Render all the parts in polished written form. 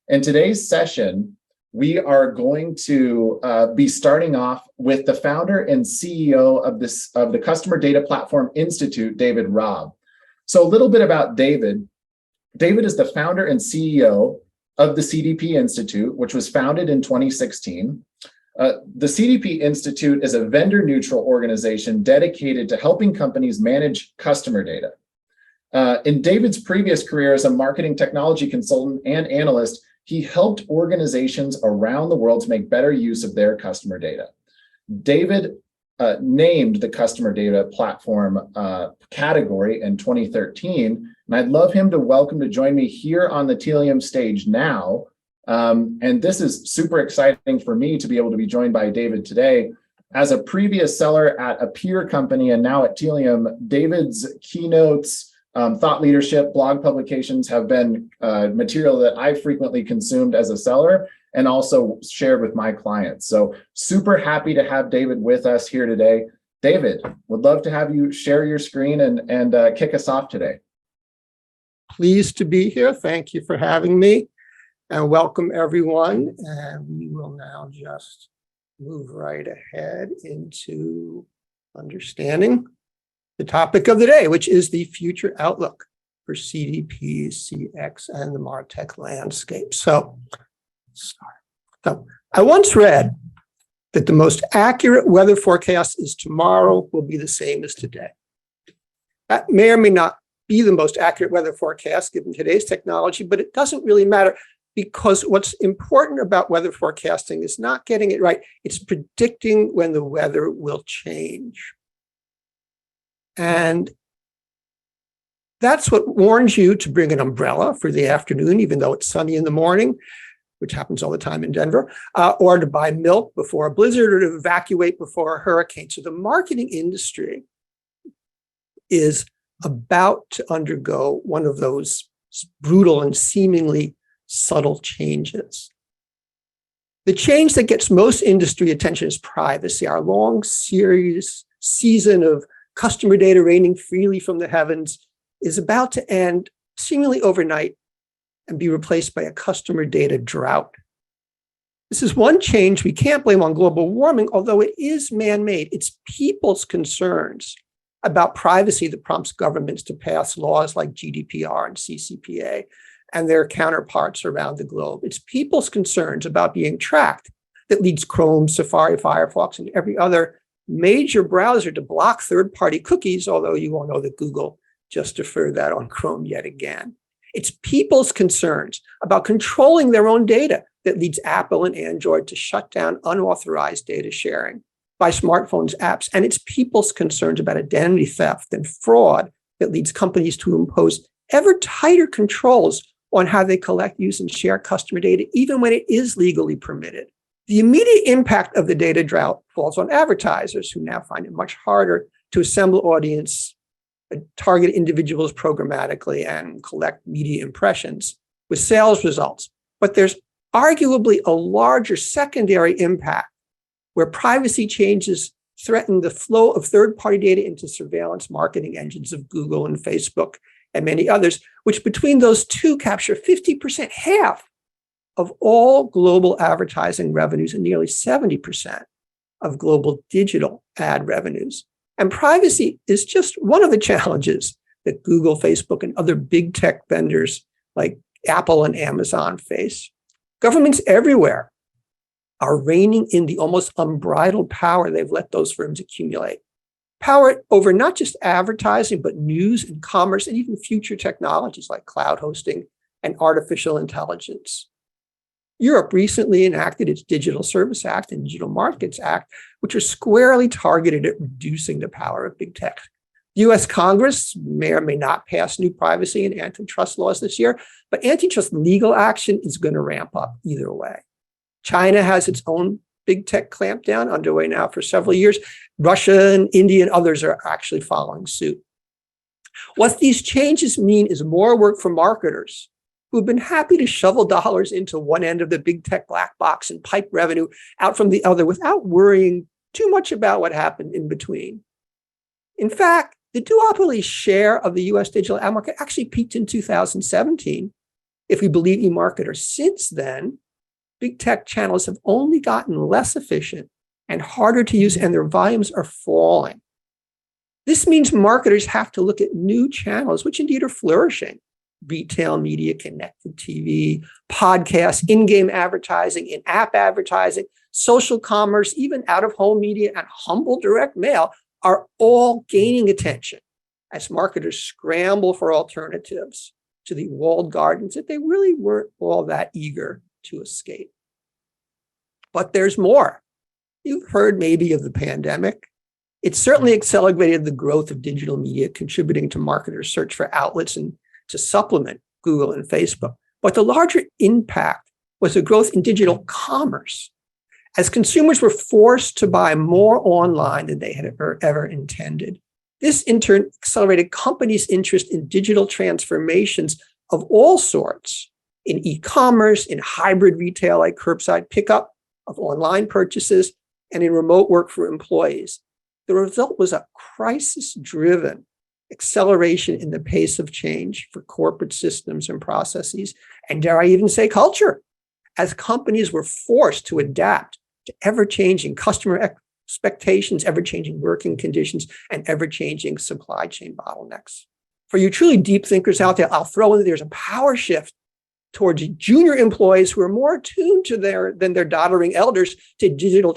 In today's session, we are going to be starting off with the founder and CEO of the Customer Data Platform Institute, David Raab. So a little bit about David. David is the founder and CEO of the CDP Institute, which was founded in 2016. The CDP Institute is a vendor-neutral organization dedicated to helping companies manage customer data. In David's previous career as a marketing technology consultant and analyst, he helped organizations around the world to make better use of their customer data. David named the customer data platform category in 2013, and I'd love him to join me here on the Telium stage now. And this is super exciting for me to be able to be joined by David today. As a previous seller at a peer company and now at Telium, David's keynotes, thought leadership, blog publications have been material that I frequently consumed as a seller and also shared with my clients. So super happy to have David with us here today. David, would love to have you share your screen and kick us off today. Pleased to be here. Thank you for having me and welcome everyone. And we will now just move right ahead into understanding the topic of the day, which is the future outlook for CDPs, CX, and the MarTech landscape. So I once read that the most accurate weather forecast is tomorrow will be the same as today. That may or may not be the most accurate weather forecast given today's technology, but it doesn't really matter because what's important about weather forecasting is not getting it right. It's predicting when the weather will change. And that's what warns you to bring an umbrella for the afternoon, even though it's sunny in the morning, which happens all the time in Denver, or to buy milk before a blizzard or to evacuate before a hurricane. So the marketing industry is about to undergo one of those brutal and seemingly subtle changes. The change that gets most industry attention is privacy. Our long season of customer data raining freely from the heavens is about to end seemingly overnight and be replaced by a customer data drought. This is one change we can't blame on global warming, although it is man-made. It's people's concerns about privacy that prompts governments to pass laws like GDPR and CCPA and their counterparts around the globe. It's people's concerns about being tracked that leads Chrome, Safari, Firefox, and every other major browser to block third-party cookies, although you all know that Google just deferred that on Chrome yet again. It's people's concerns about controlling their own data that leads Apple and Android to shut down unauthorized data sharing by smartphones, apps, and it's people's concerns about identity theft and fraud that leads companies to impose ever tighter controls on how they collect, use, and share customer data, even when it is legally permitted. The immediate impact of the data drought falls on advertisers who now find it much harder to assemble audience, target individuals programmatically, and collect media impressions with sales results. But there's arguably a larger secondary impact where privacy changes threaten the flow of third-party data into surveillance marketing engines of Google and Facebook and many others, which between those two capture 50%, half of all global advertising revenues and nearly 70% of global digital ad revenues. And privacy is just one of the challenges that Google, Facebook, and other big tech vendors like Apple and Amazon face. Governments everywhere are reining in the almost unbridled power they've let those firms accumulate. Power over not just advertising, but news and commerce and even future technologies like cloud hosting and artificial intelligence. Europe recently enacted its Digital Service Act and Digital Markets Act, which are squarely targeted at reducing the power of big tech. The US Congress may or may not pass new privacy and antitrust laws this year, but antitrust legal action is going to ramp up either way. China has its own big tech clampdown underway now for several years. Russia and India and others are actually following suit. What these changes mean is more work for marketers who've been happy to shovel dollars into one end of the big tech black box and pipe revenue out from the other without worrying too much about what happened in between. In fact, the duopoly share of the US digital ad market actually peaked in 2017 If we believe e-marketers since then, big tech channels have only gotten less efficient and harder to use, and their volumes are falling. This means marketers have to look at new channels, which indeed are flourishing. Retail media, connected TV, podcasts, in-game advertising, in-app advertising, social commerce, even out-of-home media, and humble direct mail are all gaining attention as marketers scramble for alternatives to the walled gardens that they really weren't all that eager to escape. But there's more. You've heard maybe of the pandemic. It certainly accelerated the growth of digital media, contributing to marketers' search for outlets and to supplement Google and Facebook. But the larger impact was the growth in digital commerce, as consumers were forced to buy more online than they had ever intended. This, in turn, accelerated companies' interest in digital transformations of all sorts, in e-commerce, in hybrid retail like curbside pickup of online purchases, and in remote work for employees. The result was a crisis-driven acceleration in the pace of change for corporate systems and processes, and dare I even say culture, as companies were forced to adapt to ever-changing customer expectations, ever-changing working conditions, and ever-changing supply chain bottlenecks. For you truly deep thinkers out there, I'll throw in that there's a power shift towards junior employees who are more attuned to than their doddering elders to digital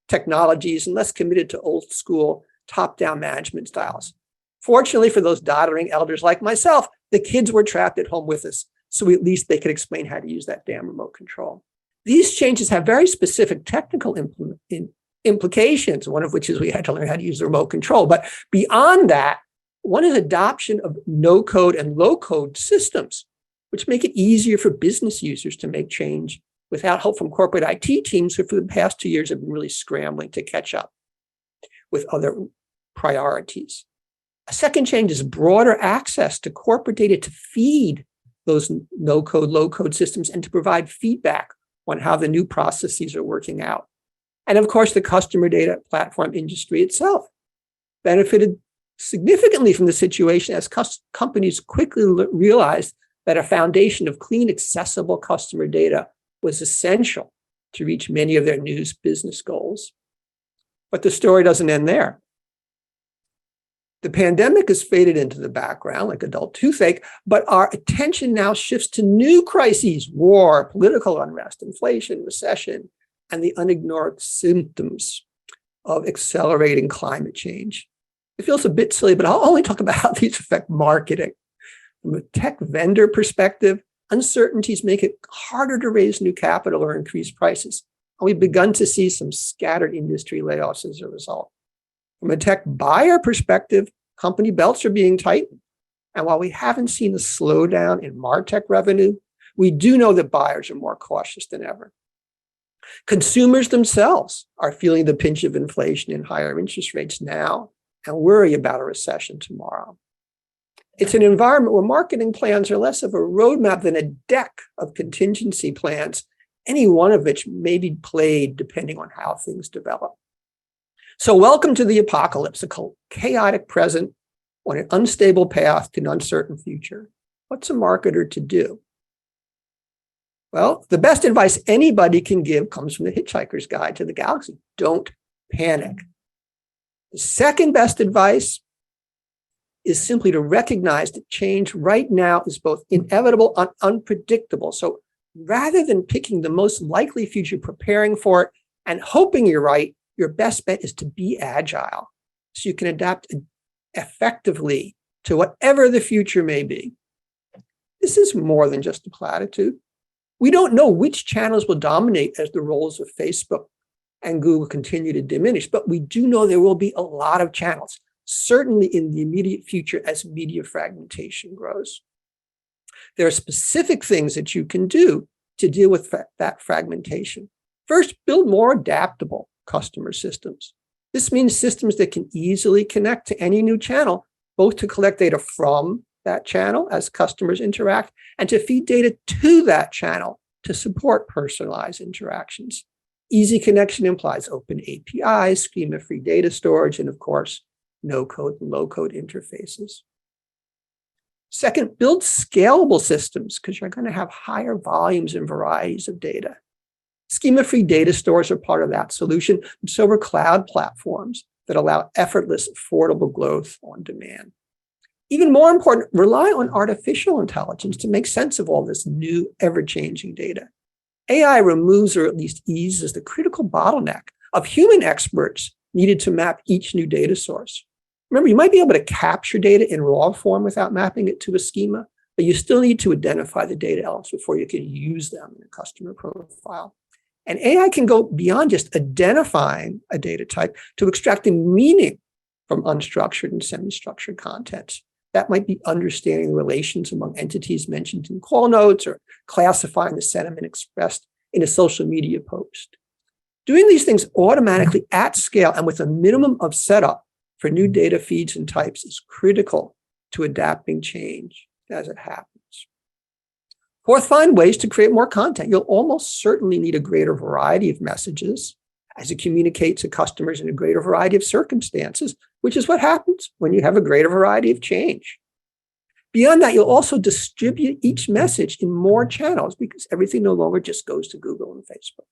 technologies and less committed to old school top-down management styles. Fortunately for those doddering elders like myself, the kids were trapped at home with us, so at least they could explain how to use that damn remote control. These changes have very specific technical implications, one of which is we had to learn how to use the remote control. But beyond that, one is adoption of no-code and low-code systems, which make it easier for business users to make change without help from corporate IT teams who for the past 2 years have been really scrambling to catch up with other priorities. A second change is broader access to corporate data to feed those no-code, low-code systems and to provide feedback on how the new processes are working out. And of course, the customer data platform industry itself benefited significantly from the situation as companies quickly realized that a foundation of clean, accessible customer data was essential to reach many of their new business goals. But the story doesn't end there. The pandemic has faded into the background like adult toothache, but our attention now shifts to new crises: war, political unrest, inflation, recession, and the unignored symptoms of accelerating climate change. It feels a bit silly, but I'll only talk about how these affect marketing. From a tech vendor perspective, uncertainties make it harder to raise new capital or increase prices. And we've begun to see some scattered industry layoffs as a result. From a tech buyer perspective, company belts are being tightened. And while we haven't seen a slowdown in MarTech revenue, we do know that buyers are more cautious than ever. Consumers themselves are feeling the pinch of inflation and higher interest rates now and worry about a recession tomorrow. It's an environment where marketing plans are less of a roadmap than a deck of contingency plans, any one of which may be played depending on how things develop. So welcome to the apocalypse, a chaotic present on an unstable path to an uncertain future. What's a marketer to do? Well, the best advice anybody can give comes from the Hitchhiker's Guide to the Galaxy. Don't panic. The second best advice is simply to recognize that change right now is both inevitable and unpredictable. So rather than picking the most likely future, preparing for it, and hoping you're right, your best bet is to be agile so you can adapt effectively to whatever the future may be. This is more than just a platitude. We don't know which channels will dominate as the roles of Facebook and Google continue to diminish, but we do know there will be a lot of channels, certainly in the immediate future as media fragmentation grows. There are specific things that you can do to deal with that fragmentation. First, build more adaptable customer systems. This means systems that can easily connect to any new channel, both to collect data from that channel as customers interact and to feed data to that channel to support personalized interactions. Easy connection implies open APIs, schema-free data storage, and of course, no-code and low-code interfaces. Second, build scalable systems because you're going to have higher volumes and varieties of data. Schema-free data stores are part of that solution, and so are cloud platforms that allow effortless, affordable growth on demand. Even more important, rely on artificial intelligence to make sense of all this new, ever-changing data. AI removes or at least eases the critical bottleneck of human experts needed to map each new data source. Remember, you might be able to capture data in raw form without mapping it to a schema, but you still need to identify the data elements before you can use them in a customer profile. And AI can go beyond just identifying a data type to extracting meaning from unstructured and semi-structured content. That might be understanding the relations among entities mentioned in call notes or classifying the sentiment expressed in a social media post. Doing these things automatically at scale and with a minimum of setup for new data feeds and types is critical to adapting change as it happens. Fourth, find ways to create more content. You'll almost certainly need a greater variety of messages as you communicate to customers in a greater variety of circumstances, which is what happens when you have a greater variety of change. Beyond that, you'll also distribute each message in more channels because everything no longer just goes to Google and Facebook.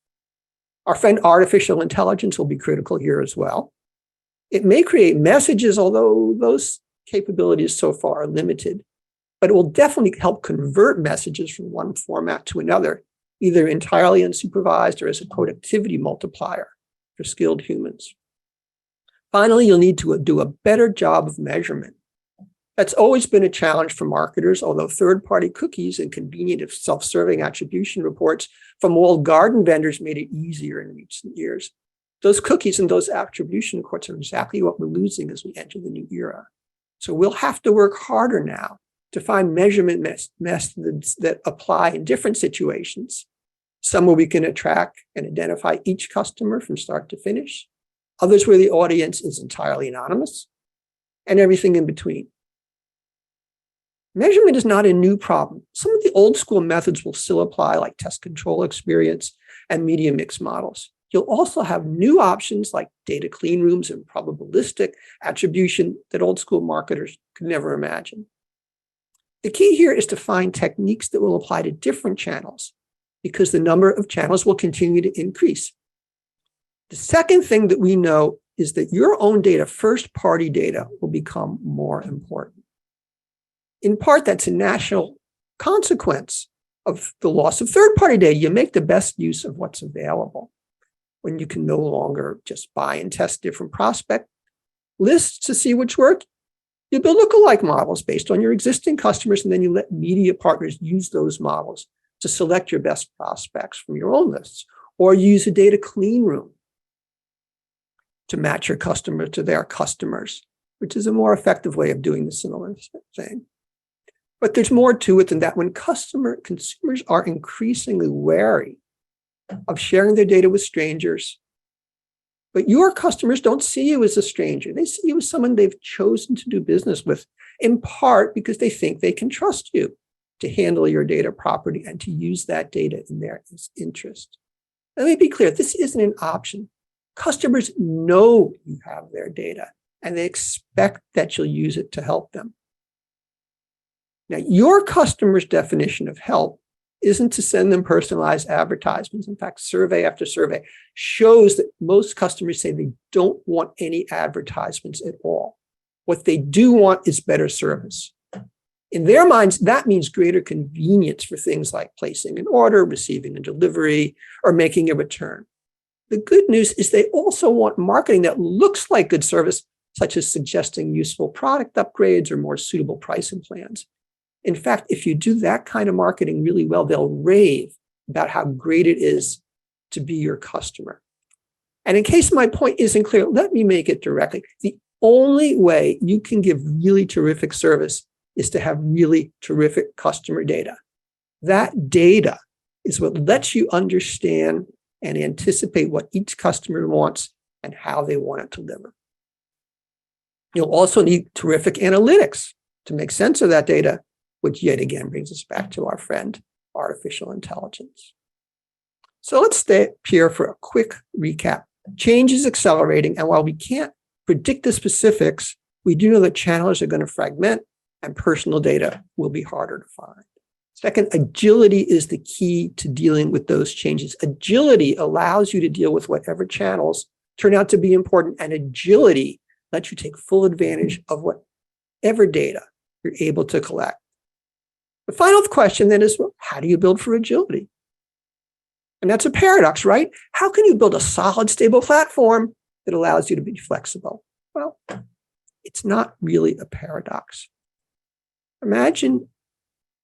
Our friend artificial intelligence will be critical here as well. It may create messages, although those capabilities so far are limited, but it will definitely help convert messages from one format to another, either entirely unsupervised or as a productivity multiplier for skilled humans. Finally, you'll need to do a better job of measurement. That's always been a challenge for marketers, although third-party cookies and convenient self-serving attribution reports from walled garden vendors made it easier in recent years. Those cookies and those attribution reports are exactly what we're losing as we enter the new era. So we'll have to work harder now to find measurement methods that apply in different situations. Some where we can track and identify each customer from start to finish, others where the audience is entirely anonymous, and everything in between. Measurement is not a new problem. Some of the old school methods will still apply, like test control experience and media mix models. You'll also have new options like data clean rooms and probabilistic attribution that old school marketers could never imagine. The key here is to find techniques that will apply to different channels because the number of channels will continue to increase. The second thing that we know is that your own data, first-party data, will become more important. In part, that's a national consequence of the loss of third-party data. You make the best use of what's available when you can no longer just buy and test different prospect lists to see which work. You build lookalike models based on your existing customers, and then you let media partners use those models to select your best prospects from your own lists, or use a data clean room to match your customer to their customers, which is a more effective way of doing the similar thing. But there's more to it than that. When consumers are increasingly wary of sharing their data with strangers, but your customers don't see you as a stranger. They see you as someone they've chosen to do business with, in part because they think they can trust you to handle your data properly and to use that data in their interest. Let me be clear, this isn't an option. Customers know you have their data, and they expect that you'll use it to help them. Now, your customer's definition of help isn't to send them personalized advertisements. In fact, survey after survey shows that most customers say they don't want any advertisements at all. What they do want is better service. In their minds, that means greater convenience for things like placing an order, receiving a delivery, or making a return. The good news is they also want marketing that looks like good service, such as suggesting useful product upgrades or more suitable pricing plans. In fact, if you do that kind of marketing really well, they'll rave about how great it is to be your customer. And in case my point isn't clear, let me make it directly. The only way you can give really terrific service is to have really terrific customer data. That data is what lets you understand and anticipate what each customer wants and how they want it delivered. You'll also need terrific analytics to make sense of that data, which yet again brings us back to our friend, artificial intelligence. So let's stay here for a quick recap. Change is accelerating, and while we can't predict the specifics, we do know that channels are going to fragment, and personal data will be harder to find. Second, agility is the key to dealing with those changes. Agility allows you to deal with whatever channels turn out to be important, and agility lets you take full advantage of whatever data you're able to collect. The final question then is, well, how do you build for agility? And that's a paradox, right? How can you build a solid, stable platform that allows you to be flexible? Well, it's not really a paradox. Imagine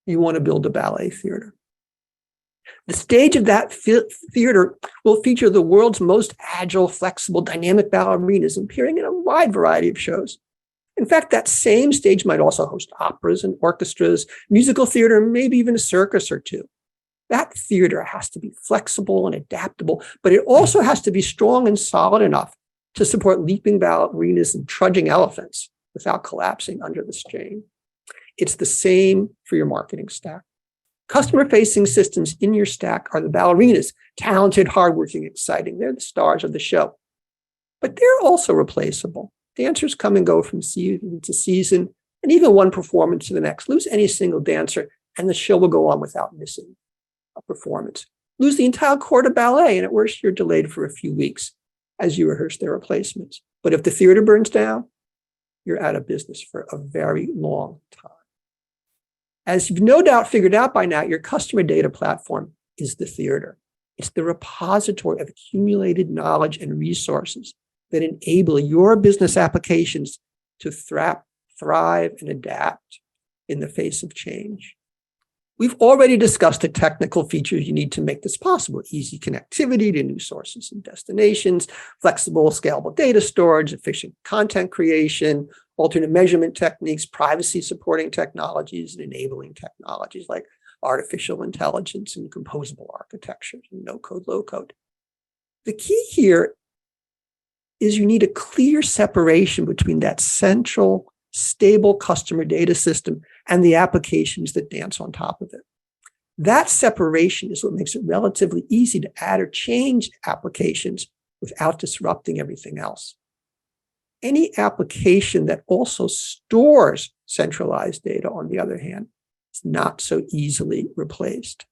you want to build a ballet theater. The stage of that theater will feature the world's most agile, flexible, dynamic ballerinas appearing in a wide variety of shows. In fact, that same stage might also host operas and orchestras, musical theater, maybe even a circus or two. That theater has to be flexible and adaptable, but it also has to be strong and solid enough to support leaping ballerinas and trudging elephants without collapsing under the strain. It's the same for your marketing stack. Customer-facing systems in your stack are the ballerinas, talented, hardworking, exciting. They're the stars of the show. But they're also replaceable. Dancers come and go from season to season, and even one performance to the next. Lose any single dancer, and the show will go on without missing a performance. Lose the entire corps of ballet, and at worst, you're delayed for a few weeks as you rehearse their replacements. But if the theater burns down, you're out of business for a very long time. As you've no doubt figured out by now, your customer data platform is the theater. It's the repository of accumulated knowledge and resources that enable your business applications to thrive and adapt in the face of change. We've already discussed the technical features you need to make this possible: easy connectivity to new sources and destinations, flexible, scalable data storage, efficient content creation, alternate measurement techniques, privacy supporting technologies, and enabling technologies like artificial intelligence and composable architectures and no-code, low-code. The key here is you need a clear separation between that central, stable customer data system and the applications that dance on top of it. That separation is what makes it relatively easy to add or change applications without disrupting everything else. Any application that also stores centralized data, on the other hand, is not so easily replaced.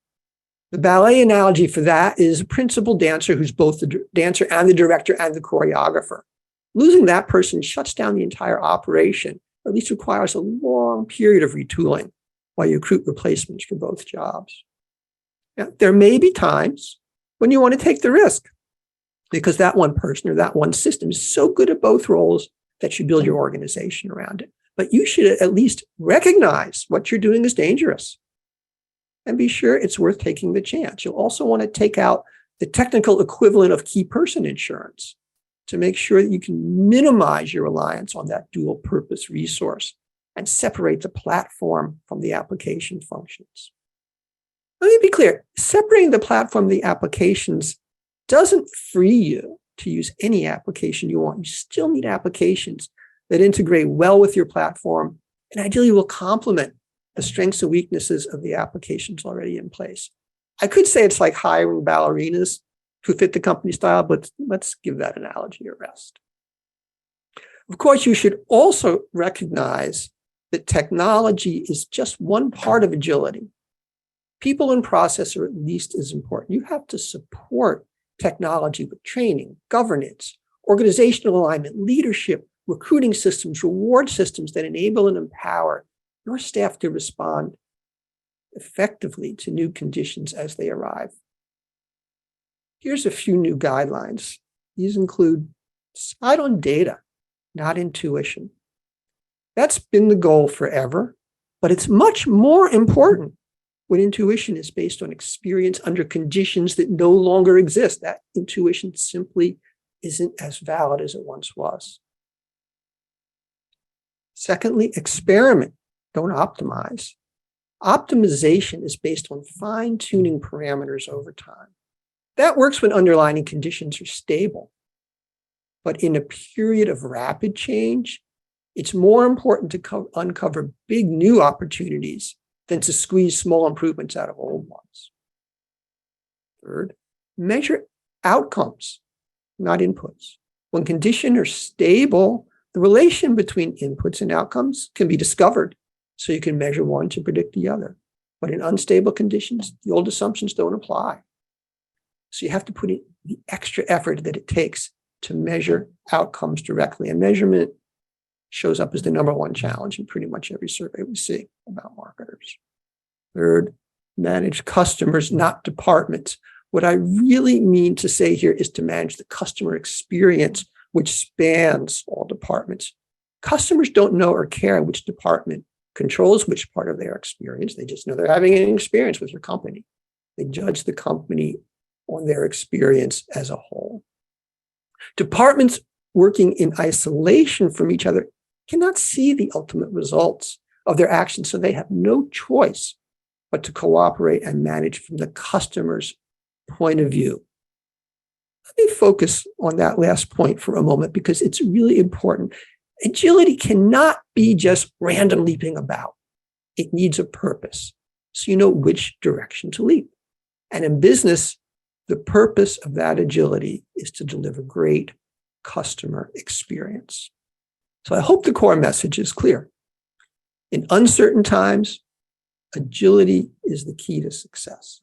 The ballet analogy for that is a principal dancer who's both the dancer and the director and the choreographer. Losing that person shuts down the entire operation, or at least requires a long period of retooling while you recruit replacements for both jobs. Now, there may be times when you want to take the risk because that one person or that one system is so good at both roles that you build your organization around it. But you should at least recognize what you're doing is dangerous and be sure it's worth taking the chance. You'll also want to take out the technical equivalent of key person insurance to make sure that you can minimize your reliance on that dual purpose resource and separate the platform from the application functions. Let me be clear, separating the platform from the applications doesn't free you to use any application you want. You still need applications that integrate well with your platform and ideally will complement the strengths and weaknesses of the applications already in place. I could say it's like hiring ballerinas who fit the company style, but let's give that analogy a rest. Of course, you should also recognize that technology is just one part of agility. People and process are at least as important. You have to support technology with training, governance, organizational alignment, leadership, recruiting systems, reward systems that enable and empower your staff to respond effectively to new conditions as they arrive. Here's a few new guidelines. These include decide on data, not intuition. That's been the goal forever, but it's much more important when intuition is based on experience under conditions that no longer exist. That intuition simply isn't as valid as it once was. Secondly, experiment, don't optimize. Optimization is based on fine-tuning parameters over time. That works when underlying conditions are stable. But in a period of rapid change, it's more important to uncover big new opportunities than to squeeze small improvements out of old ones. Third, measure outcomes, not inputs. When conditions are stable, the relation between inputs and outcomes can be discovered. so you can measure one to predict the other. But in unstable conditions, the old assumptions don't apply. So you have to put in the extra effort that it takes to measure outcomes directly. And measurement shows up as the number one challenge in pretty much every survey we see about marketers. Third, manage customers, not departments. What I really mean to say here is to manage the customer experience, which spans all departments. Customers don't know or care which department controls which part of their experience. They just know they're having an experience with your company. They judge the company on their experience as a whole. Departments working in isolation from each other cannot see the ultimate results of their actions, so they have no choice but to cooperate and manage from the customer's point of view. Let me focus on that last point for a moment because it's really important. Agility cannot be just random leaping about. It needs a purpose, so you know which direction to leap. And in business, the purpose of that agility is to deliver great customer experience. So I hope the core message is clear. In uncertain times, agility is the key to success.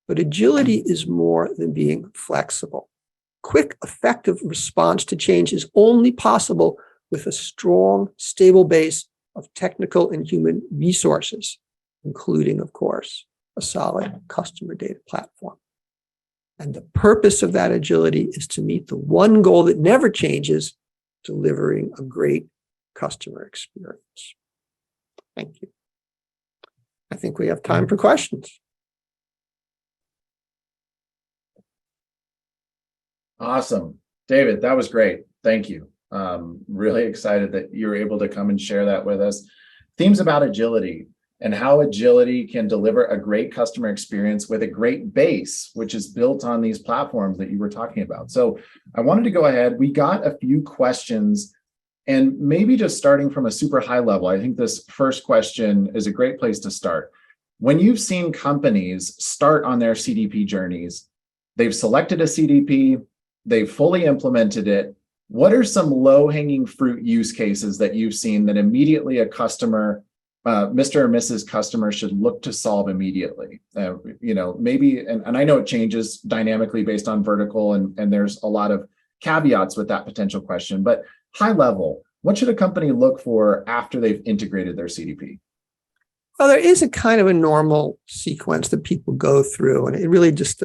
But agility is more than being flexible. Quick, effective response to change is only possible with a strong, stable base of technical and human resources, including, of course, a solid customer data platform. And the purpose of that agility is to meet the one goal that never changes, delivering a great customer experience. Thank you. I think we have time for questions. Awesome. David, that was great. Thank you. Really excited that you were able to come and share that with us. Themes about agility and how agility can deliver a great customer experience with a great base, which is built on these platforms that you were talking about. So I wanted to go ahead. We got a few questions, and maybe just starting from a super high level, I think this first question is a great place to start. When you've seen companies start on their CDP journeys, they've selected a CDP, they've fully implemented it. What are some low-hanging fruit use cases that you've seen that immediately a customer, Mr. or Mrs. Customer, should look to solve immediately? Maybe, and I know it changes dynamically based on vertical, and there's a lot of caveats with that potential question, but high level, what should a company look for after they've integrated their CDP? Well, there is a kind of a normal sequence that people go through, and it really just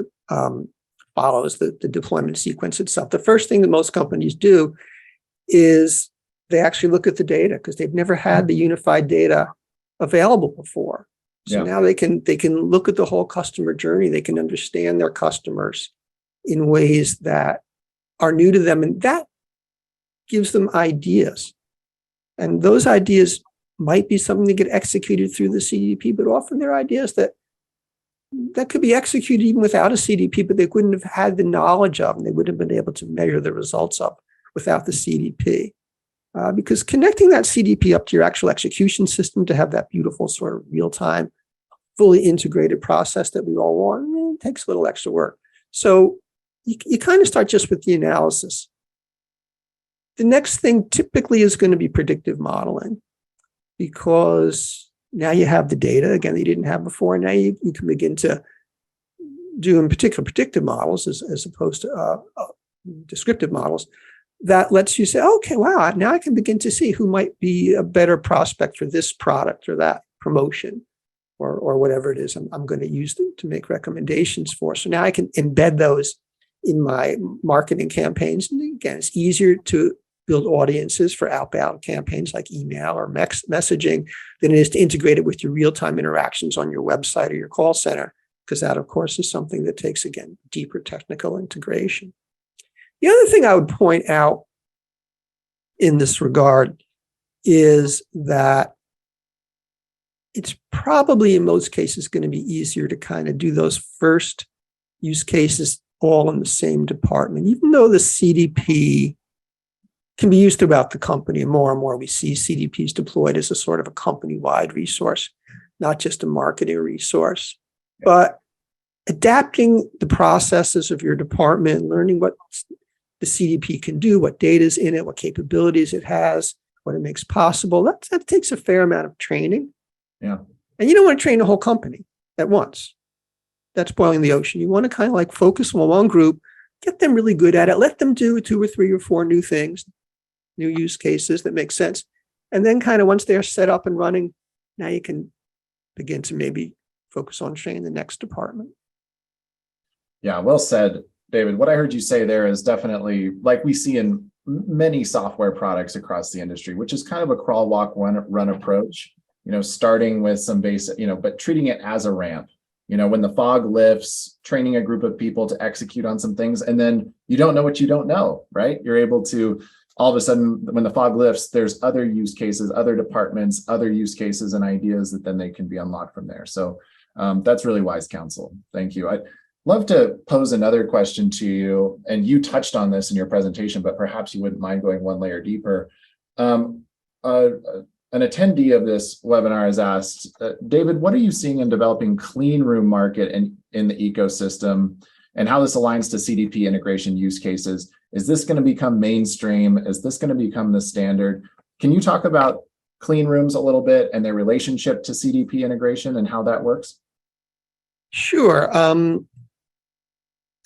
follows the deployment sequence itself. The first thing that most companies do is they actually look at the data because they've never had the unified data available before. So now they can look at the whole customer journey. They can understand their customers in ways that are new to them, and that gives them ideas. And those ideas might be something that get executed through the CDP, but often they're ideas that could be executed even without a CDP, but they wouldn't have had the knowledge of, and they wouldn't have been able to measure the results of without the CDP. Because connecting that CDP up to your actual execution system to have that beautiful sort of real-time, fully integrated process that we all want, it takes a little extra work. So you kind of start just with the analysis. The next thing typically is going to be predictive modeling, because now you have the data, again, that you didn't have before. And now you can begin to do, in particular, predictive models as opposed to descriptive models. That lets you say, okay, wow, now I can begin to see who might be a better prospect for this product or that promotion or whatever it is I'm going to use to make recommendations for. So now I can embed those in my marketing campaigns. And again, it's easier to build audiences for outbound campaigns like email or messaging than it is to integrate it with your real-time interactions on your website or your call center, because that, of course, is something that takes, again, deeper technical integration. The other thing I would point out in this regard is that it's probably in most cases going to be easier to kind of do those first use cases all in the same department, even though the CDP can be used throughout the company. And more we see CDPs deployed as a sort of a company-wide resource, not just a marketing resource. But adapting the processes of your department, learning what the CDP can do, what data is in it, what capabilities it has, what it makes possible. That takes a fair amount of training. Yeah. And you don't want to train the whole company at once. That's boiling the ocean. You want to kind of like focus on one group, get them really good at it, let them do 2 or 3 or 4 new things, new use cases that make sense. And then kind of once they're set up and running, now you can begin to maybe focus on training the next department. Yeah, well said, David. What I heard you say there is definitely like we see in many software products across the industry, which is kind of a crawl, walk, run approach, starting with some basic, but treating it as a ramp. When the fog lifts, training a group of people to execute on some things, and then you don't know what you don't know, right? You're able to, all of a sudden, when the fog lifts, there's other use cases, other departments, other use cases and ideas that then they can be unlocked from there. So that's really wise counsel. Thank you. I'd love to pose another question to you, and you touched on this in your presentation, but perhaps you wouldn't mind going one layer deeper. An attendee of this webinar has asked, David, what are you seeing in developing clean room market in the ecosystem and how this aligns to CDP integration use cases? Is this going to become mainstream? Is this going to become the standard? Can you talk about clean rooms a little bit and their relationship to CDP integration and how that works? Sure.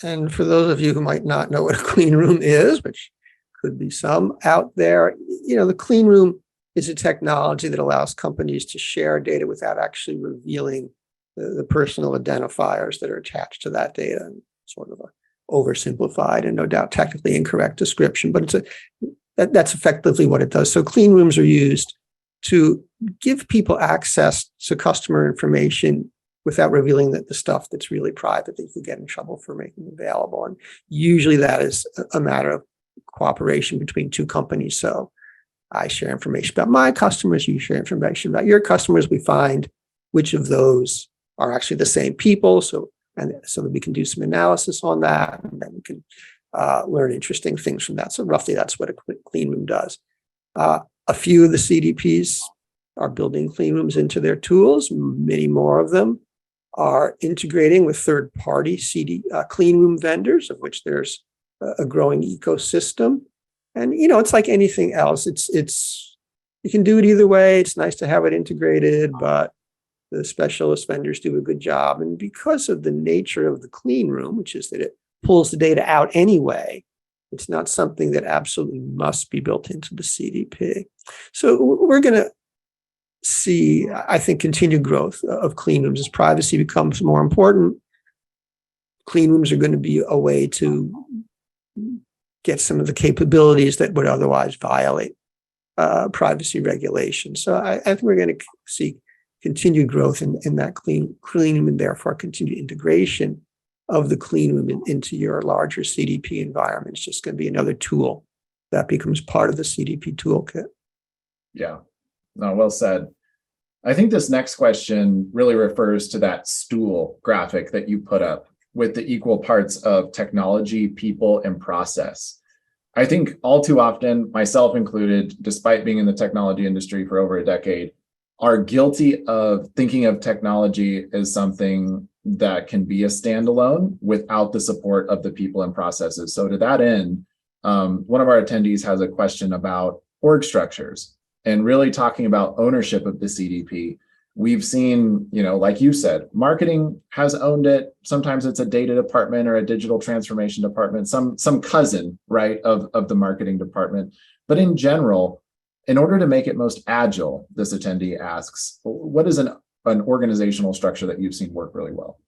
And for those of you who might not know what a clean room is, which could be some out there, the clean room is a technology that allows companies to share data without actually revealing the personal identifiers that are attached to that data. And sort of a oversimplified and no doubt technically incorrect description, but that's effectively what it does. So clean rooms are used to give people access to customer information without revealing the stuff that's really private that you could get in trouble for making available. And usually that is a matter of cooperation between 2 companies. So I share information about my customers, you share information about your customers. We find which of those are actually the same people. So that we can do some analysis on that, and then we can learn interesting things from that. So roughly that's what a clean room does. A few of the CDPs are building clean rooms into their tools. Many more of them are integrating with third-party clean room vendors, of which there's a growing ecosystem. And it's like anything else. It's you can do it either way. It's nice to have it integrated, but the specialist vendors do a good job. And because of the nature of the clean room, which is that it pulls the data out anyway, it's not something that absolutely must be built into the CDP. So we're going to see, I think, continued growth of clean rooms as privacy becomes more important. Clean rooms are going to be a way to get some of the capabilities that would otherwise violate privacy regulations. So I think we're going to see continued growth in that clean room, and therefore continued integration of the clean room into your larger CDP environment. It's just going to be another tool that becomes part of the CDP toolkit. Yeah, no, well said. I think this next question really refers to that stool graphic that you put up with the equal parts of technology, people, and process. I think all too often, myself included, despite being in the technology industry for over a decade, are guilty of thinking of technology as something that can be a standalone without the support of the people and processes. So to that end, one of our attendees has a question about org structures and really talking about ownership of the CDP. We've seen, like you said, marketing has owned it. Sometimes it's a data department or a digital transformation department, some cousin, right, of the marketing department. But in general, in order to make it most agile, this attendee asks, what is an organizational structure that you've seen work really well?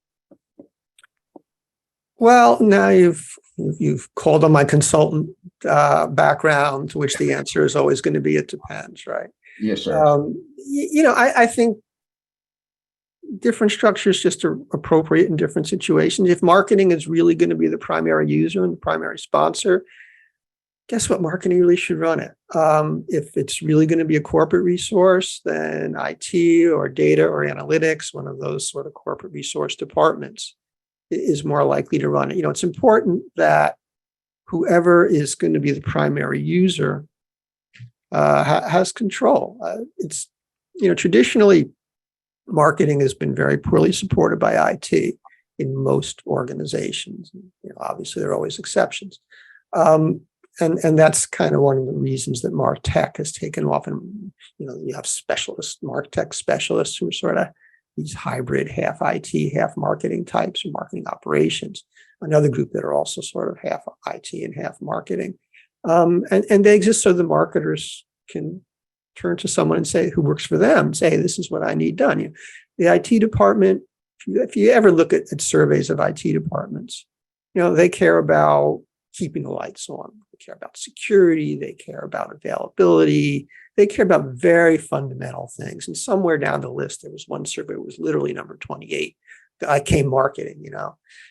Well, now you've called on my consultant background, to which the answer is always going to be it depends, right? Yeah, sure. I think different structures just are appropriate in different situations. If marketing is really going to be the primary user and the primary sponsor, guess what? Marketing really should run it. If it's really going to be a corporate resource, then IT or data or analytics, one of those sort of corporate resource departments, is more likely to run it. It's important that whoever is going to be the primary user has control. It's traditionally, marketing has been very poorly supported by IT in most organizations. Obviously, there are always exceptions. And that's kind of one of the reasons that MarTech has taken off. And, you have specialists, MarTech specialists who are sort of these hybrid, half IT, half marketing types, or marketing operations. Another group that are also sort of half IT and half marketing. And they exist so the marketers can turn to someone and say, who works for them, and say, hey, this is what I need done. The IT department, if you ever look at surveys of IT departments, they care about keeping the lights on. They care about security. They care about availability. They care about very fundamental things. And somewhere down the list, there was one survey, it was literally number 28. I came marketing,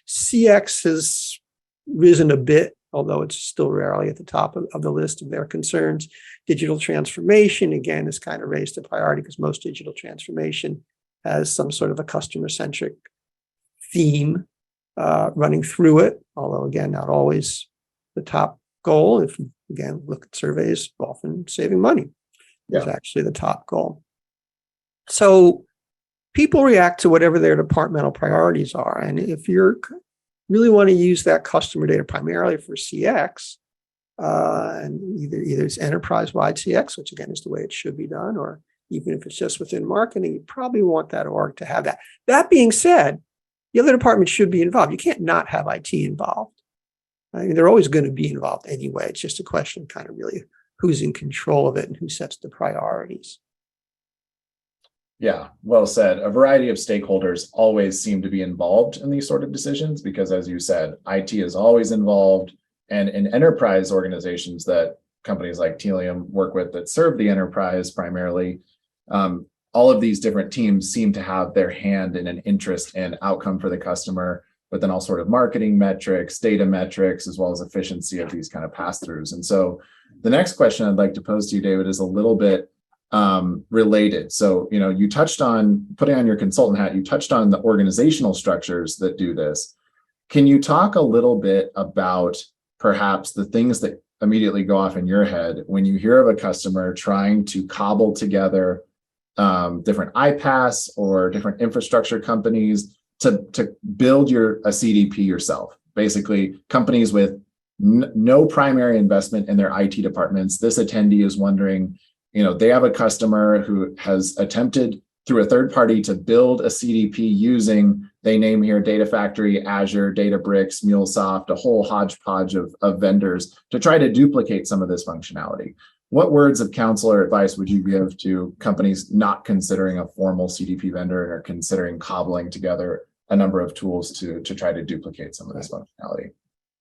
CX has risen a bit, although it's still rarely at the top of the list of their concerns. Digital transformation, again, is kind of raised a priority because most digital transformation has some sort of a customer-centric theme running through it, although, again, not always the top goal. If you, again, look at surveys, often saving money is actually the top goal. So people react to whatever their departmental priorities are. And if you really want to use that customer data primarily for CX, and either it's enterprise-wide CX, which again is the way it should be done, or even if it's just within marketing, you probably want that org to have that. That being said, the other departments should be involved. You can't not have IT involved. I mean, they're always going to be involved anyway. It's just a question of kind of really who's in control of it and who sets the priorities. Yeah, well said. A variety of stakeholders always seem to be involved in these sort of decisions because, as you said, IT is always involved. And in enterprise organizations that companies like Telium work with that serve the enterprise primarily, all of these different teams seem to have their hand in an interest and outcome for the customer, but then all sort of marketing metrics, data metrics, as well as efficiency of these kind of pass-throughs. And so the next question I'd like to pose to you, David, is a little bit related. So, you touched on putting on your consultant hat, you touched on the organizational structures that do this. Can you talk a little bit about perhaps the things that immediately go off in your head when you hear of a customer trying to cobble together different iPaaS or different infrastructure companies to build a CDP yourself? Basically, companies with no primary investment in their IT departments. This attendee is wondering, they have a customer who has attempted through a third party to build a CDP using, they name here, Data Factory, Azure, Databricks, MuleSoft, a whole hodgepodge of vendors to try to duplicate some of this functionality. What words of counsel or advice would you give to companies not considering a formal CDP vendor and are considering cobbling together a number of tools to try to duplicate some of this functionality?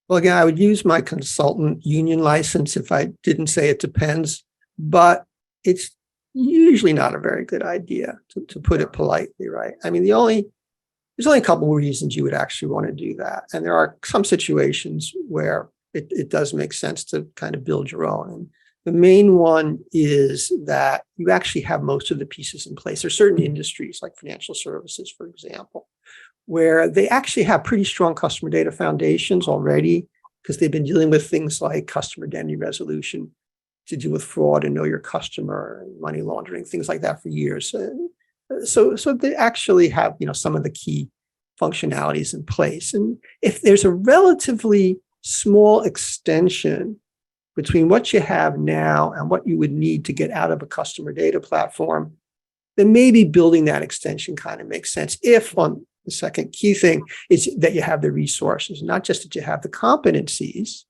Well, again, I would use my consultant union license if I didn't say it depends, but it's usually not a very good idea, to put it politely, right? I mean, there's only a couple of reasons you would actually want to do that. And there are some situations where it does make sense to kind of build your own. And the main one is that you actually have most of the pieces in place. There's certain industries like financial services, for example, where they actually have pretty strong customer data foundations already because they've been dealing with things like customer identity resolution to deal with fraud and know your customer and money laundering, things like that for years. So they actually have, some of the key functionalities in place. And if there's a relatively small extension between what you have now and what you would need to get out of a customer data platform, then maybe building that extension kind of makes sense. If on the second key thing is that you have the resources, not just that you have the competencies,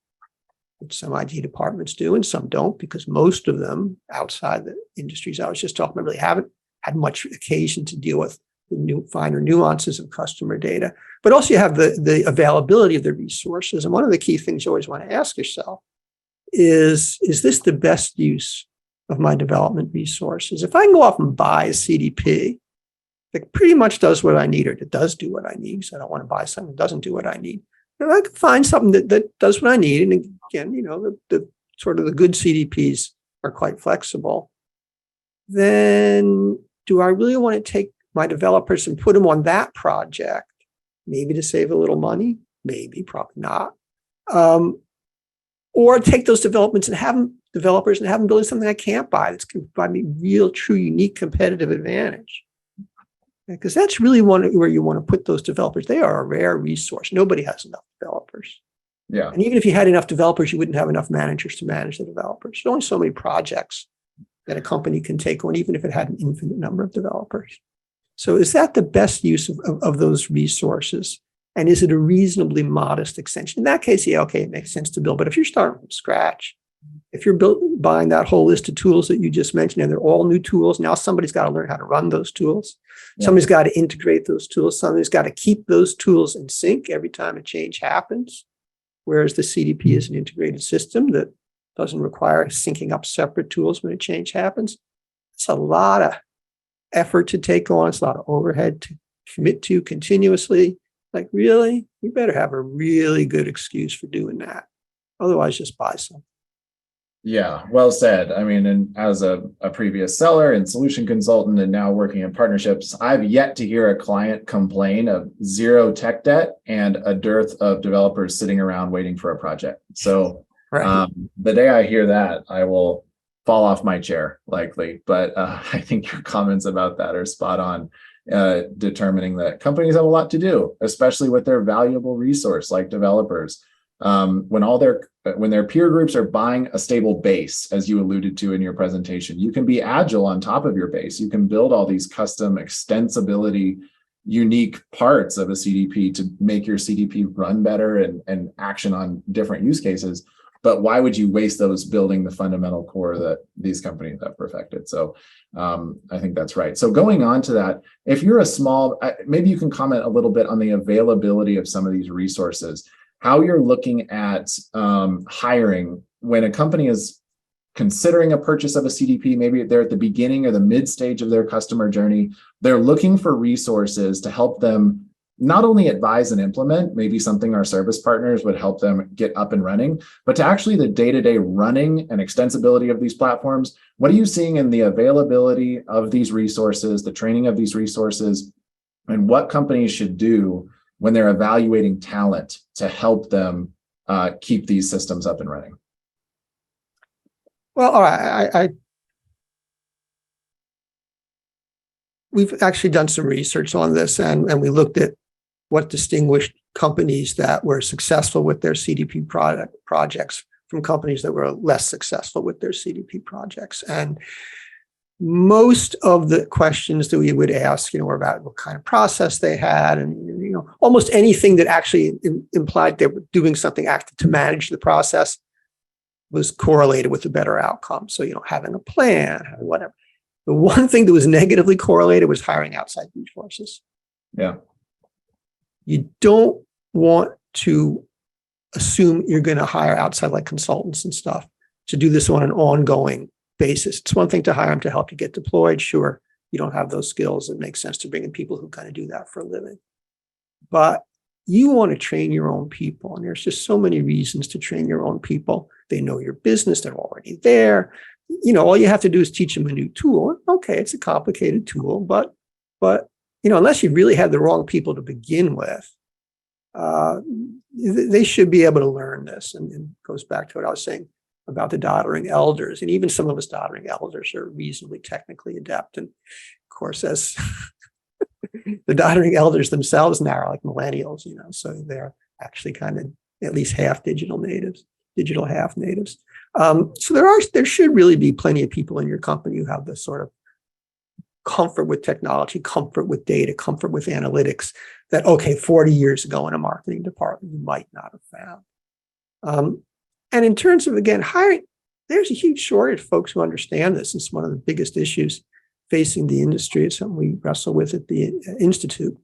which some IT departments do and some don't, because most of them outside the industries I was just talking about really haven't had much occasion to deal with the finer nuances of customer data. But also you have the availability of the resources. And one of the key things you always want to ask yourself is this the best use of my development resources? If I can go off and buy a CDP that pretty much does what I need, or that does do what I need, so I don't want to buy something that doesn't do what I need. If I can find something that does what I need, and again, the sort of the good CDPs are quite flexible, then do I really want to take my developers and put them on that project, maybe to save a little money, maybe, probably not, or take those developers and have them building something I can't buy that's going to provide me real, true, unique competitive advantage? Because that's really where you want to put those developers. They are a rare resource. Nobody has enough developers. Yeah. And even if you had enough developers, you wouldn't have enough managers to manage the developers. There's only so many projects that a company can take on, even if it had an infinite number of developers. So is that the best use of those resources? And is it a reasonably modest extension? In that case, yeah, okay, it makes sense to build. But if you're starting from scratch, if you're buying that whole list of tools that you just mentioned, and they're all new tools, now somebody's got to learn how to run those tools. Yeah. Somebody's got to integrate those tools. Somebody's got to keep those tools in sync every time a change happens. Whereas the CDP is an integrated system that doesn't require syncing up separate tools when a change happens. It's a lot of effort to take on. It's a lot of overhead to commit to continuously. Like, really? You better have a really good excuse for doing that. Otherwise, just buy some. Yeah, well said. I mean, and as a previous seller and solution consultant and now working in partnerships, I've yet to hear a client complain of zero tech debt and a dearth of developers sitting around waiting for a project. So right. The day I hear that, I will fall off my chair likely. But I think your comments about that are spot on, determining that companies have a lot to do, especially with their valuable resource like developers. When their peer groups are buying a stable base, as you alluded to in your presentation, you can be agile on top of your base. You can build all these custom extensibility, unique parts of a CDP to make your CDP run better and action on different use cases. But why would you waste those building the fundamental core that these companies have perfected? So I think that's right. So going on to that, if you're a small, maybe you can comment a little bit on the availability of some of these resources, how you're looking at hiring when a company is considering a purchase of a CDP. Maybe they're at the beginning or the mid stage of their customer journey. They're looking for resources to help them not only advise and implement, maybe something our service partners would help them get up and running, but to actually the day-to-day running and extensibility of these platforms. What are you seeing in the availability of these resources, the training of these resources, and what companies should do when they're evaluating talent to help them keep these systems up and running? Well, all right. We've actually done some research on this, and we looked at what distinguished companies that were successful with their CDP projects from companies that were less successful with their CDP projects. And most of the questions that we would ask, were about what kind of process they had, and almost anything that actually implied they were doing something active to manage the process was correlated with a better outcome. So, having a plan, whatever. The one thing that was negatively correlated was hiring outside resources. Yeah. You don't want to assume you're going to hire outside like consultants and stuff to do this on an ongoing basis. It's one thing to hire them to help you get deployed. Sure, you don't have those skills. It makes sense to bring in people who kind of do that for a living. But you want to train your own people. And there's just so many reasons to train your own people. They know your business. They're already there. All you have to do is teach them a new tool. Okay, it's a complicated tool, but unless you really had the wrong people to begin with, they should be able to learn this. And it goes back to what I was saying about the doddering elders. And even some of us doddering elders are reasonably technically adept. And of course, as the doddering elders themselves now are like millennials, so they're actually kind of at least half digital natives, digital half natives. So there should really be plenty of people in your company who have this sort of comfort with technology, comfort with data, comfort with analytics that, 40 years ago in a marketing department, you might not have found. And in terms of, again, hiring, there's a huge shortage of folks who understand this. It's one of the biggest issues facing the industry. It's something we wrestle with at the Institute.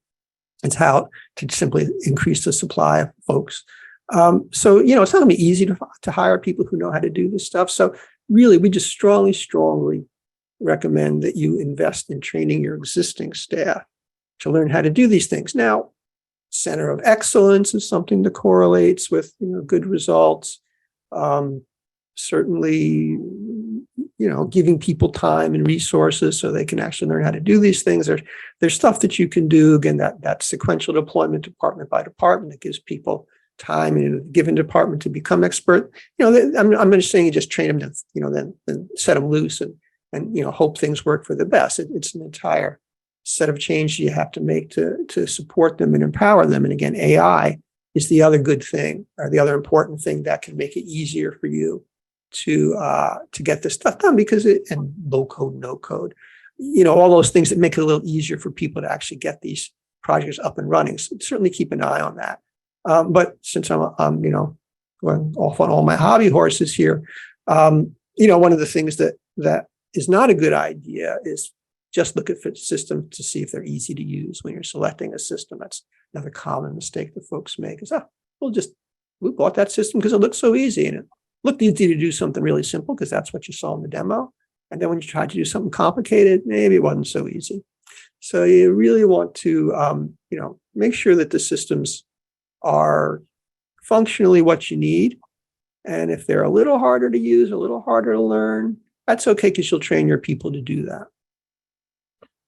It's how to simply increase the supply of folks. So, it's not going to be easy to hire people who know how to do this stuff. So really, we just strongly recommend that you invest in training your existing staff to learn how to do these things. Now, center of excellence is something that correlates with good results. Certainly, giving people time and resources so they can actually learn how to do these things. There's stuff that you can do, again, that sequential deployment department by department that gives people time in a given department to become expert. I'm not saying you just train them to, then set them loose and hope things work for the best. It's an entire set of changes you have to make to support them and empower them. And again, AI is the other good thing, or the other important thing that can make it easier for you to get this stuff done, and low code, no code, all those things that make it a little easier for people to actually get these projects up and running. So certainly keep an eye on that. But since I'm going off on all my hobby horses here, one of the things that is not a good idea is just look at systems to see if they're easy to use when you're selecting a system. That's another common mistake that folks make is, we bought that system because it looked so easy, and it looked easy to do something really simple because that's what you saw in the demo. And then when you tried to do something complicated, maybe it wasn't so easy. So you really want to, make sure that the systems are functionally what you need. And if they're a little harder to use, a little harder to learn, that's okay, because you'll train your people to do that.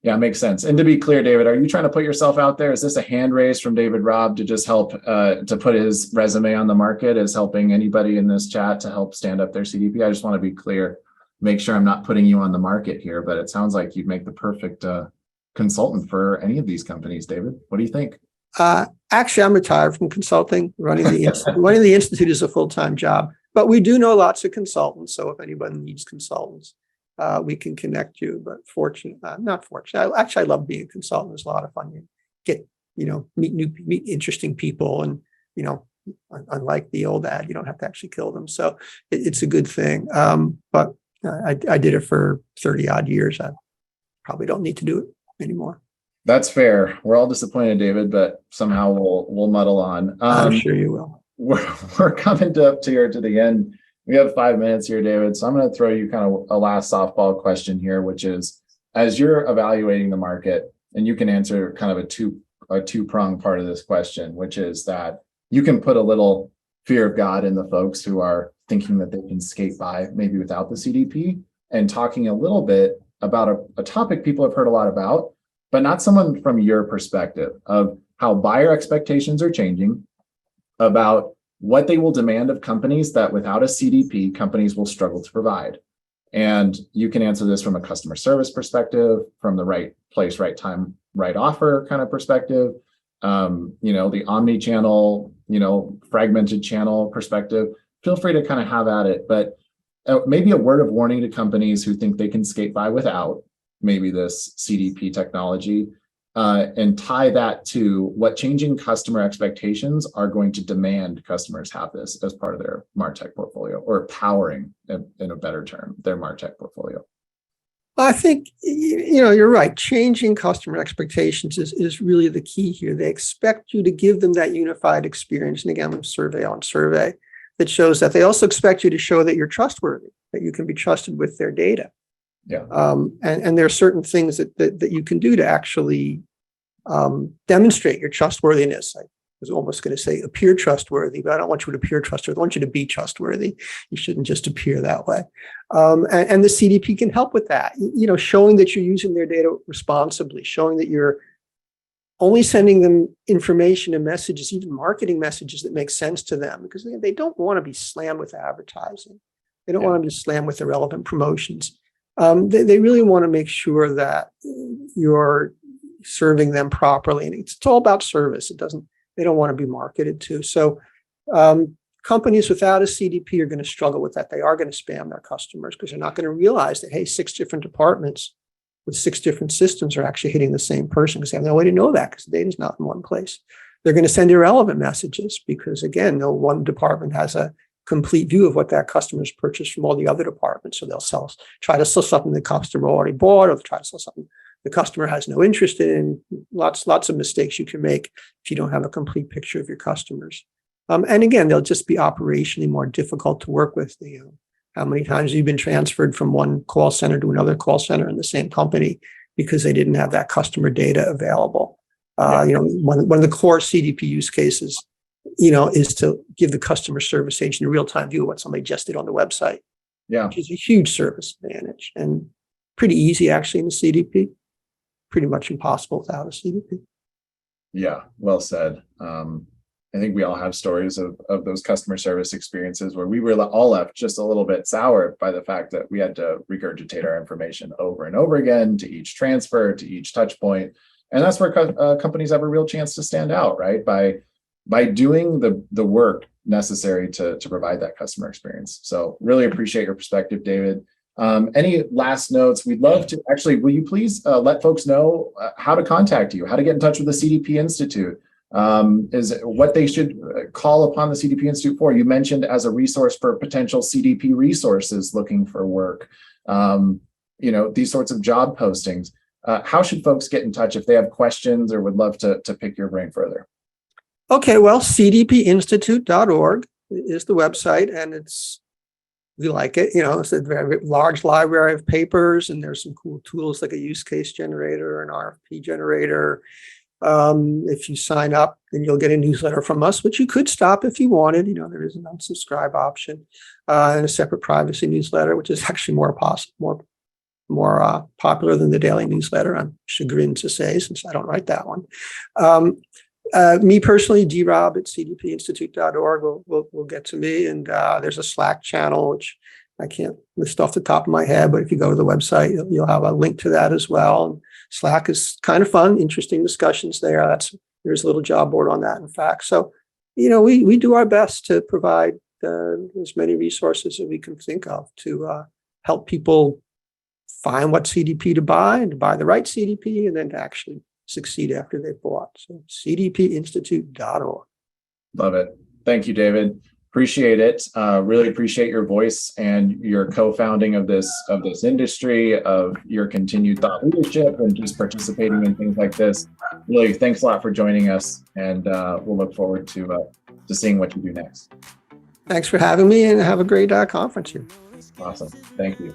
Yeah, makes sense. And to be clear, David, are you trying to put yourself out there? Is this a hand raise from David Raab to just help to put his resume on the market as helping anybody in this chat to help stand up their CDP? I just want to be clear, make sure I'm not putting you on the market here, but it sounds like you'd make the perfect consultant for any of these companies. David, what do you think? Actually, I'm retired from consulting. Running the institute is a full-time job, but we do know lots of consultants. So if anyone needs consultants, we can connect you. But not fortunate. I love being a consultant. It's a lot of fun. You get, meet interesting people, and unlike the old ad, you don't have to actually kill them. So it's a good thing. But I did it for 30 odd years. I probably don't need to do it anymore. That's fair. We're all disappointed, David, but somehow we'll muddle on. I'm sure you will. We're coming up to the end. We have 5 minutes here, David. So I'm going to throw you kind of a last softball question here, which is, as you're evaluating the market, and you can answer kind of a two-pronged part of this question, which is that you can put a little fear of God in the folks who are thinking that they can skate by maybe without the CDP, and talking a little bit about a topic people have heard a lot about, but not someone from your perspective of how buyer expectations are changing, about what they will demand of companies that without a CDP, companies will struggle to provide. And you can answer this from a customer service perspective, from the right place, right time, right offer kind of perspective, the omni-channel, fragmented channel perspective. Feel free to kind of have at it, but maybe a word of warning to companies who think they can skate by without maybe this CDP technology, and tie that to what changing customer expectations are going to demand customers have this as part of their MarTech portfolio, or powering, in a better term, their MarTech portfolio. I think, you're right. Changing customer expectations is really the key here. They expect you to give them that unified experience. And again, survey on survey that shows that. They also expect you to show that you're trustworthy, that you can be trusted with their data. Yeah. And there are certain things that you can do to actually demonstrate your trustworthiness. I was almost going to say appear trustworthy, but I don't want you to appear trustworthy. I want you to be trustworthy. You shouldn't just appear that way. And the CDP can help with that. Showing that you're using their data responsibly, showing that you're only sending them information and messages, even marketing messages that make sense to them, because they don't want to be slammed with advertising. They don't want to be slammed with irrelevant promotions. They really want to make sure that you're serving them properly. And it's all about service. They don't want to be marketed to. So companies without a CDP are going to struggle with that. They are going to spam their customers because they're not going to realize that, hey, 6 different departments with 6 different systems are actually hitting the same person, because they have no way to know that because the data's not in one place. They're going to send irrelevant messages because, again, no one department has a complete view of what that customer's purchased from all the other departments. So they'll try to sell something the customer already bought, or they'll try to sell something the customer has no interest in. Lots of mistakes you can make if you don't have a complete picture of your customers. And again, they'll just be operationally more difficult to work with. How many times have you been transferred from one call center to another call center in the same company because they didn't have that customer data available? One of the core CDP use cases, is to give the customer service agent a real-time view of what somebody just did on the website. Yeah, which is a huge service advantage and pretty easy actually in the CDP. Pretty much impossible without a CDP. Yeah, well said. I think we all have stories of those customer service experiences where we were all left just a little bit sour by the fact that we had to regurgitate our information over and over again to each transfer, to each touch point. And that's where companies have a real chance to stand out, right? By by doing the work necessary to provide that customer experience. So really appreciate your perspective, David. Any last notes? We'd love to actually, will you please let folks know how to contact you, how to get in touch with the CDP Institute, is what they should call upon the CDP Institute for? You mentioned as a resource for potential CDP resources looking for work, these sorts of job postings. How should folks get in touch if they have questions or would love to pick your brain further? Okay, well, cdpinstitute.org is the website, and we like it. It's a very large library of papers, and there's some cool tools like a use case generator, an RFP generator. If you sign up, then you'll get a newsletter from us, which you could stop if you wanted. There is an unsubscribe option, and a separate privacy newsletter, which is actually more popular than the daily newsletter. I'm chagrined to say, since I don't write that one. Me personally, draab@cdpinstitute.org will get to me. And there's a Slack channel, which I can't list off the top of my head, but if you go to the website, you'll have a link to that as well. And Slack is kind of fun, interesting discussions there. There's a little job board on that, in fact. So, we do our best to provide as many resources as we can think of to help people find what CDP to buy and to buy the right CDP, and then to actually succeed after they've bought. So cdpinstitute.org. Love it. Thank you, David. Appreciate it. Really appreciate your voice and your co-founding of this industry, of your continued thought leadership and just participating in things like this. Really, thanks a lot for joining us, and we'll look forward to seeing what you do next. Thanks for having me, and have a great conference here. Awesome. Thank you.